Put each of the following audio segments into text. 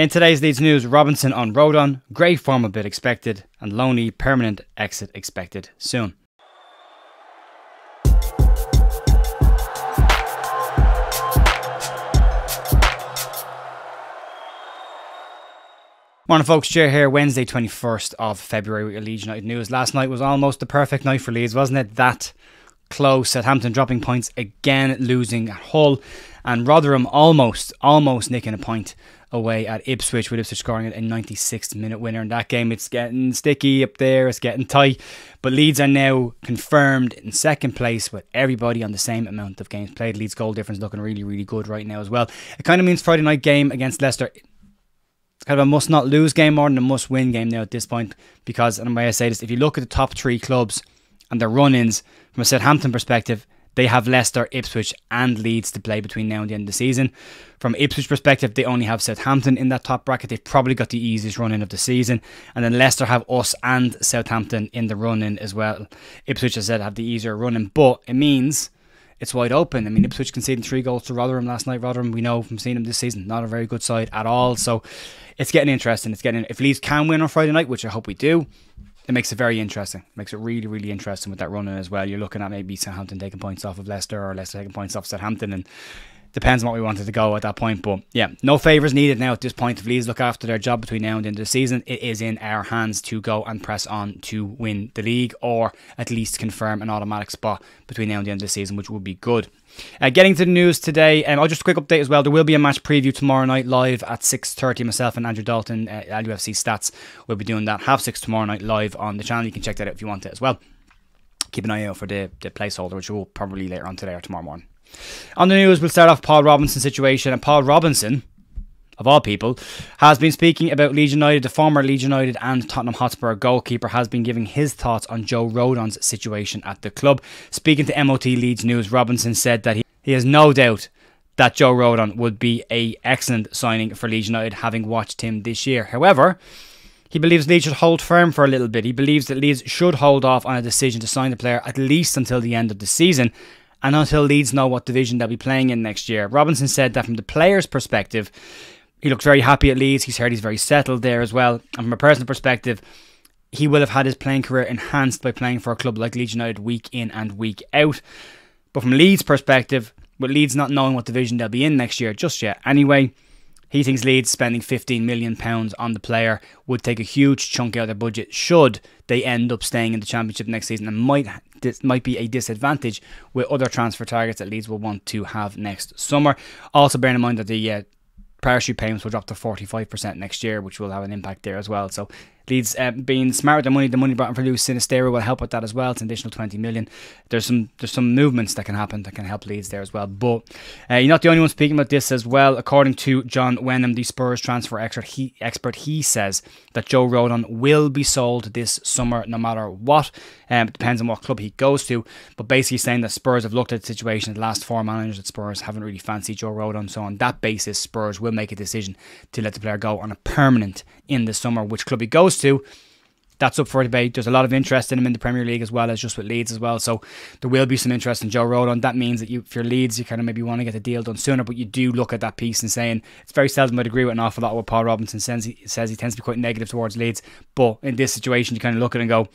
In today's Leeds news, Robinson on Rodon, great form a bit expected, and Loney permanent exit expected soon. Morning folks, Chair here, Wednesday 21st of February with your Leeds United news. Last night was almost the perfect night for Leeds, wasn't it? That close. Southampton dropping points again, losing at Hull, and Rotherham almost nicking a point away at Ipswich, with Ipswich scoring a 96th minute winner in that game. It's getting sticky up there, it's getting tight, but Leeds are now confirmed in second place with everybody on the same amount of games played. Leeds goal difference looking really good right now as well. It kind of means Friday night game against Leicester, it's kind of a must not lose game more than a must win game now at this point, because, and the way I say this, if you look at the top three clubs and their run-ins from a Southampton perspective, they have Leicester, Ipswich and Leeds to play between now and the end of the season. From Ipswich perspective, they only have Southampton in that top bracket. They've probably got the easiest run-in of the season. And then Leicester have us and Southampton in the run-in as well. Ipswich, as I said, have the easier run-in, but it means it's wide open. I mean, Ipswich conceded 3 goals to Rotherham last night. Rotherham, we know from seeing them this season, not a very good side at all. So it's getting interesting. If Leeds can win on Friday night, which I hope we do, it makes it very interesting. It makes it really interesting with that run-in as well. You're looking at maybe Southampton taking points off of Leicester, or Leicester taking points off Southampton, and depends on what we wanted to go at that point. But yeah, no favours needed now at this point. If Leeds look after their job between now and the end of the season, it is in our hands to go and press on to win the league, or at least confirm an automatic spot between now and the end of the season, which would be good. Getting to the news today, I'll just a quick update as well. There will be a match preview tomorrow night live at 6:30. Myself and Andrew Dalton, LUFC Stats, will be doing that 6:30 tomorrow night live on the channel. You can check that out if you want it as well. Keep an eye out for the placeholder, which will probably later on today or tomorrow morning. On the news, we'll start off Paul Robinson's situation. And Paul Robinson, of all people, has been speaking about Leeds United. The former Leeds United and Tottenham Hotspur goalkeeper has been giving his thoughts on Joe Rodon's situation at the club. Speaking to MOT Leeds News, Robinson said that he has no doubt that Joe Rodon would be an excellent signing for Leeds United, having watched him this year. However, he believes Leeds should hold firm for a little bit. He believes that Leeds should hold off on a decision to sign the player at least until the end of the season, and until Leeds know what division they'll be playing in next year. Robinson said that from the player's perspective, he looks very happy at Leeds. He's heard he's very settled there as well. And from a personal perspective, he will have had his playing career enhanced by playing for a club like Leeds United week in and week out. But from Leeds' perspective, with Leeds not knowing what division they'll be in next year just yet anyway, he thinks Leeds spending £15 million on the player would take a huge chunk out of their budget should they end up staying in the Championship next season, and this might be a disadvantage with other transfer targets that Leeds will want to have next summer. Also bearing in mind that the parachute payments will drop to 45% next year, which will have an impact there as well. So Leeds being smart with the money brought in for Luis Sinisterra will help with that as well. It's an additional 20 million. There's some movements that can happen that can help Leeds there as well. But you're not the only one speaking about this as well. According to John Wenham, the Spurs transfer expert, he says that Joe Rodon will be sold this summer no matter what. It depends on what club he goes to. But basically saying that Spurs have looked at the situation. The last 4 managers at Spurs haven't really fancied Joe Rodon. So on that basis, Spurs will make a decision to let the player go on a permanent in the summer. Which club he goes to, that's up for debate. There's a lot of interest in him in the Premier League as well as just with Leeds as well. So there will be some interest in Joe Rodon. That means that if you're Leeds, you kind of maybe want to get the deal done sooner, but you do look at that piece and saying it's very seldom I'd agree with an awful lot what Paul Robinson says. He tends to be quite negative towards Leeds, but in this situation you kind of look at it and go,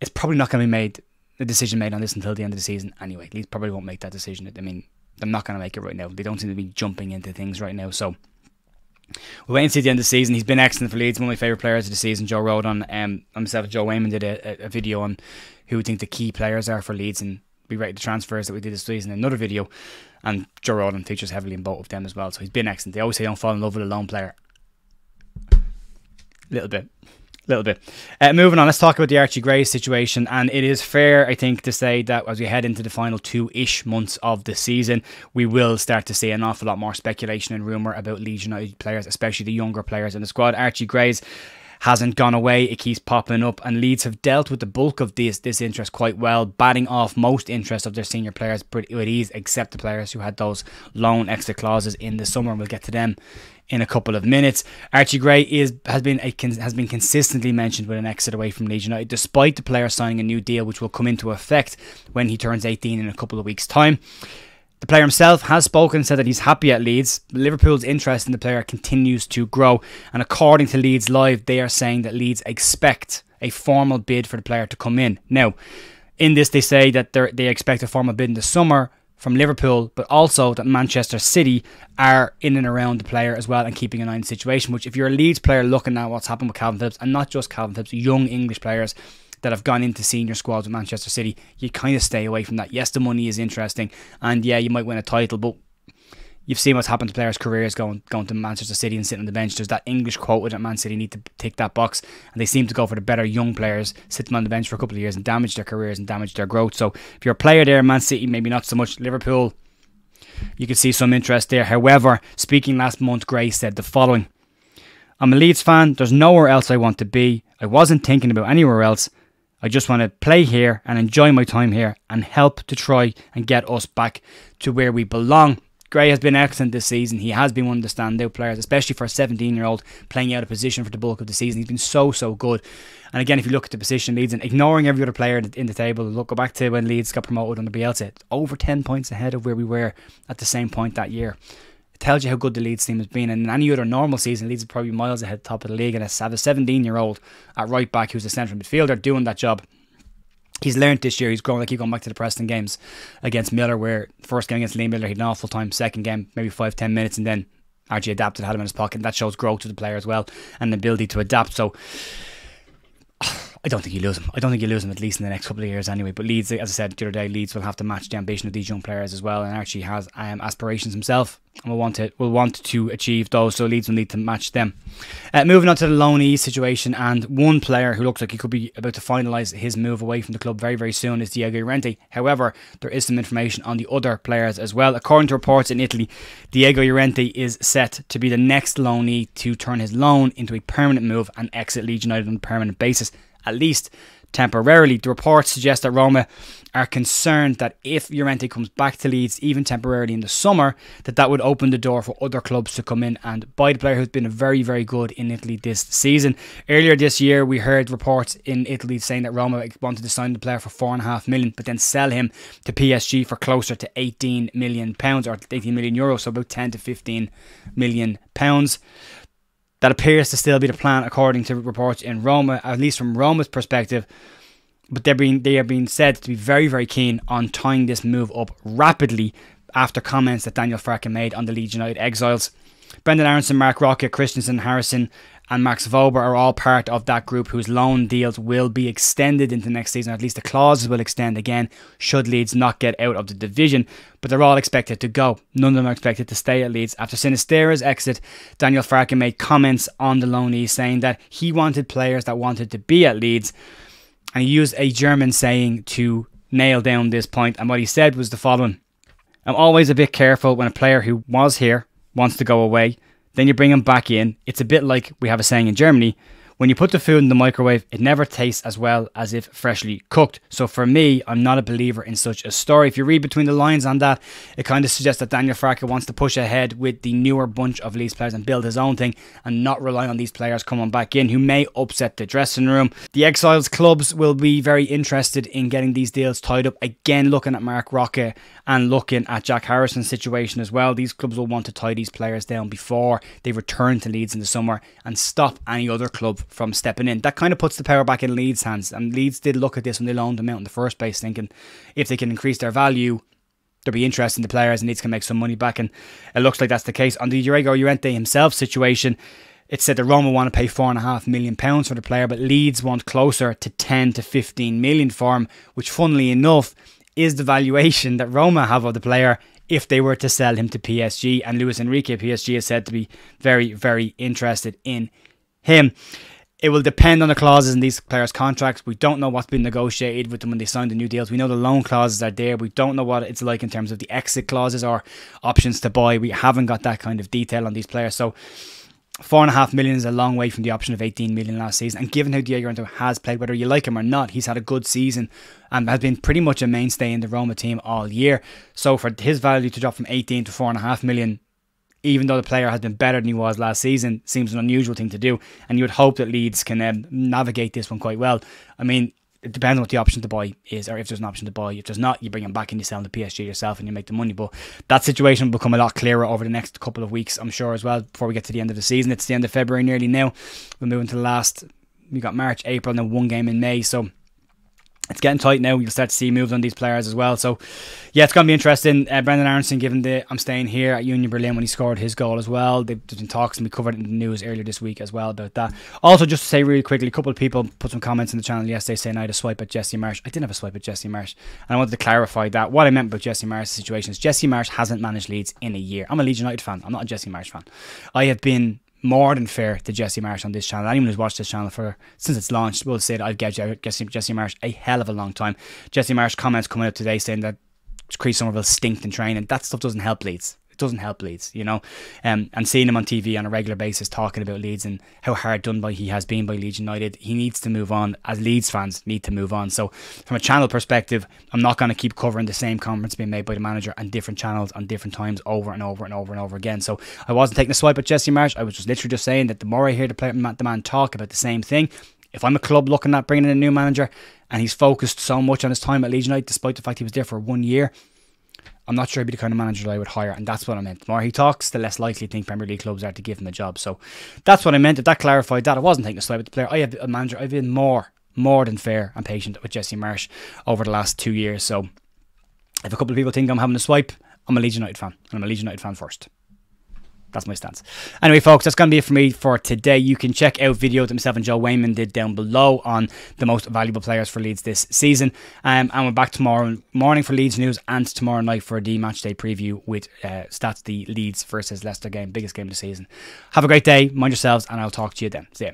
it's probably not going to be the decision made on this until the end of the season anyway. Leeds probably won't make that decision. I mean, they're not going to make it right now. They don't seem to be jumping into things right now. So we'll wait and see at the end of the season. He's been excellent for Leeds. One of my favourite players of the season, Joe Rodon. Myself and Joe Wayman did a video on who we think the key players are for Leeds, and we rated the transfers that we did this season in another video, and Joe Rodon features heavily in both of them as well. So he's been excellent. They always say don't fall in love with a lone player. Little bit. Moving on, let's talk about the Archie Gray situation. And it is fair, I think, to say that as we head into the final 2-ish months of the season, we will start to see an awful lot more speculation and rumour about Leeds United players, especially the younger players in the squad. Archie Gray's hasn't gone away. It keeps popping up, and Leeds have dealt with the bulk of this interest quite well, batting off most interest of their senior players with ease, except the players who had those loan exit clauses in the summer, and we'll get to them in a couple of minutes. Archie Gray has been consistently mentioned with an exit away from Leeds United, despite the player signing a new deal which will come into effect when he turns 18 in a couple of weeks' time. The player himself has spoken and said that he's happy at Leeds. Liverpool's interest in the player continues to grow, and according to Leeds Live, they are saying that Leeds expect a formal bid for the player to come in. Now, in this they say that they expect a formal bid in the summer from Liverpool, but also that Manchester City are in and around the player as well and keeping an eye on the situation, which if you're a Leeds player looking at what's happened with Calvin Phillips, and not just Calvin Phillips, young English players that have gone into senior squads with Manchester City, you kind of stay away from that. Yes, the money is interesting, and yeah, you might win a title, but you've seen what's happened to players' careers going to Manchester City and sitting on the bench. There's that English quote that Man City need to tick that box, and they seem to go for the better young players, sitting on the bench for a couple of years and damage their careers and damage their growth. So if you're a player there, Man City, maybe not so much. Liverpool, you could see some interest there. However, speaking last month, Gray said the following: "I'm a Leeds fan. There's nowhere else I want to be. I wasn't thinking about anywhere else. I just want to play here and enjoy my time here and help to try and get us back to where we belong." Gray has been excellent this season. He has been one of the standout players, especially for a 17-year-old playing out of position for the bulk of the season. He's been so good. And again, if you look at the position Leeds and ignoring every other player in the table, go back to when Leeds got promoted under Bielsa, over 10 points ahead of where we were at the same point that year. It tells you how good the Leeds team has been. And in any other normal season, Leeds are probably miles ahead top of the league. And have a 17-year-old at right back who's a central midfielder doing that job. He's learned this year. He's grown. Like, he going back to the Preston games against Miller, where first game against Lee Miller, he had an awful time. Second game, maybe 5-10 minutes, and then RG adapted, had him in his pocket. And that shows growth to the player as well, and the ability to adapt. So I don't think you lose him. I don't think you lose him, at least in the next couple of years anyway. But Leeds, as I said the other day, Leeds will have to match the ambition of these young players as well, and Archie has aspirations himself and will want to achieve those, so Leeds will need to match them. Moving on to the loanee situation, and one player who looks like he could be about to finalise his move away from the club very, very soon is Diego Llorente. However, there is some information on the other players as well. According to reports in Italy, Diego Llorente is set to be the next loanee to turn his loan into a permanent move and exit Leeds United on a permanent basis, at least temporarily. The reports suggest that Roma are concerned that if Llorente comes back to Leeds, even temporarily in the summer, that would open the door for other clubs to come in and buy the player, who's been very, very good in Italy this season. Earlier this year, we heard reports in Italy saying that Roma wanted to sign the player for €4.5 million, but then sell him to PSG for closer to £18 million, or €18 million, so about 10 to 15 million pounds. That appears to still be the plan, according to reports in Roma, at least from Roma's perspective. But they are being said to be very, very keen on tying this move up rapidly after comments that Daniel Farke made on the Leeds United Exiles. Brendan Aronson, Mark Rocket, Christensen, Harrison and Max Vober are all part of that group whose loan deals will be extended into next season. At least the clauses will extend again should Leeds not get out of the division. But they're all expected to go. None of them are expected to stay at Leeds. After Sinistera's exit, Daniel Farke made comments on the loanees saying that he wanted players that wanted to be at Leeds. And he used a German saying to nail down this point. And what he said was the following: "I'm always a bit careful when a player who was here wants to go away. Then you bring him back in. It's a bit like we have a saying in Germany, when you put the food in the microwave, it never tastes as well as if freshly cooked. So for me, I'm not a believer in such a story." If you read between the lines on that, it kind of suggests that Daniel Farke wants to push ahead with the newer bunch of Leeds players and build his own thing and not rely on these players coming back in who may upset the dressing room. The Exiles clubs will be very interested in getting these deals tied up. Again, looking at Mark Roque and looking at Jack Harrison's situation as well. These clubs will want to tie these players down before they return to Leeds in the summer and stop any other club from stepping in. That kind of puts the power back in Leeds' hands, and Leeds did look at this when they loaned them out in the first place, thinking if they can increase their value, there'll be interest in the players and Leeds can make some money back, and it looks like that's the case. On the Diego Llorente himself situation, it said that Roma want to pay £4.5 million for the player, but Leeds want closer to 10 to 15 million for him, which funnily enough is the valuation that Roma have of the player if they were to sell him to PSG. And Luis Enrique, PSG, is said to be very, very interested in him. It will depend on the clauses in these players' contracts. We don't know what's been negotiated with them when they signed the new deals. We know the loan clauses are there. We don't know what it's like in terms of the exit clauses or options to buy. We haven't got that kind of detail on these players. So £4.5 million is a long way from the option of 18 million last season. And given how Diego Llorente has played, whether you like him or not, he's had a good season and has been pretty much a mainstay in the Roma team all year. So for his value to drop from 18 to £4.5 million, even though the player has been better than he was last season, seems an unusual thing to do. And you would hope that Leeds can navigate this one quite well. I mean, it depends on what the option to buy is, or if there's an option to buy. If there's not, you bring him back and you sell him to PSG yourself and you make the money. But that situation will become a lot clearer over the next couple of weeks, I'm sure, as well, before we get to the end of the season. It's the end of February nearly now. We're moving to the last, we got March, April, and then one game in May. So it's getting tight now. You'll start to see moves on these players as well. So, yeah, it's going to be interesting. Brendan Aronson giving the I'm staying here at Union Berlin when he scored his goal as well. There's been talks, and we covered it in the news earlier this week as well about that. Also, just to say really quickly, a couple of people put some comments in the channel yesterday saying I had a swipe at Jesse Marsh. I didn't have a swipe at Jesse Marsh. And I wanted to clarify that. What I meant about Jesse Marsh's situation is Jesse Marsh hasn't managed Leeds in a year. I'm a Leeds United fan. I'm not a Jesse Marsh fan. I have been more than fair to Jesse Marsh on this channel. Anyone who's watched this channel since it's launched will say that I've given Jesse Marsh a hell of a long time. Jesse Marsh comments coming out today saying that Chris Somerville stinked in training. That stuff doesn't help Leeds. It doesn't help Leeds, you know. And seeing him on TV on a regular basis talking about Leeds and how hard done by he has been by Leeds United, he needs to move on, as Leeds fans need to move on. So from a channel perspective, I'm not going to keep covering the same comments being made by the manager on different channels on different times over and over and over and over again. So I wasn't taking a swipe at Jesse Marsh. I was just literally just saying that the more I hear the man talk about the same thing, if I'm a club looking at bringing in a new manager and he's focused so much on his time at Leeds United, despite the fact he was there for 1 year, I'm not sure he'd be the kind of manager that I would hire, and that's what I meant. The more he talks, the less likely I think Premier League clubs are to give him a job. So that's what I meant. If that clarified that, I wasn't taking a swipe at the player. I have a manager. I've been more than fair and patient with Jesse Marsh over the last 2 years. So if a couple of people think I'm having a swipe, I'm a Leeds United fan, and I'm a Leeds United fan first. That's my stance. Anyway, folks, that's going to be it for me for today. You can check out videos that myself and Joe Wayman did down below on the most valuable players for Leeds this season. And we're back tomorrow morning for Leeds news and tomorrow night for the matchday preview with stats, the Leeds versus Leicester game, biggest game of the season. Have a great day, mind yourselves, and I'll talk to you then. See ya.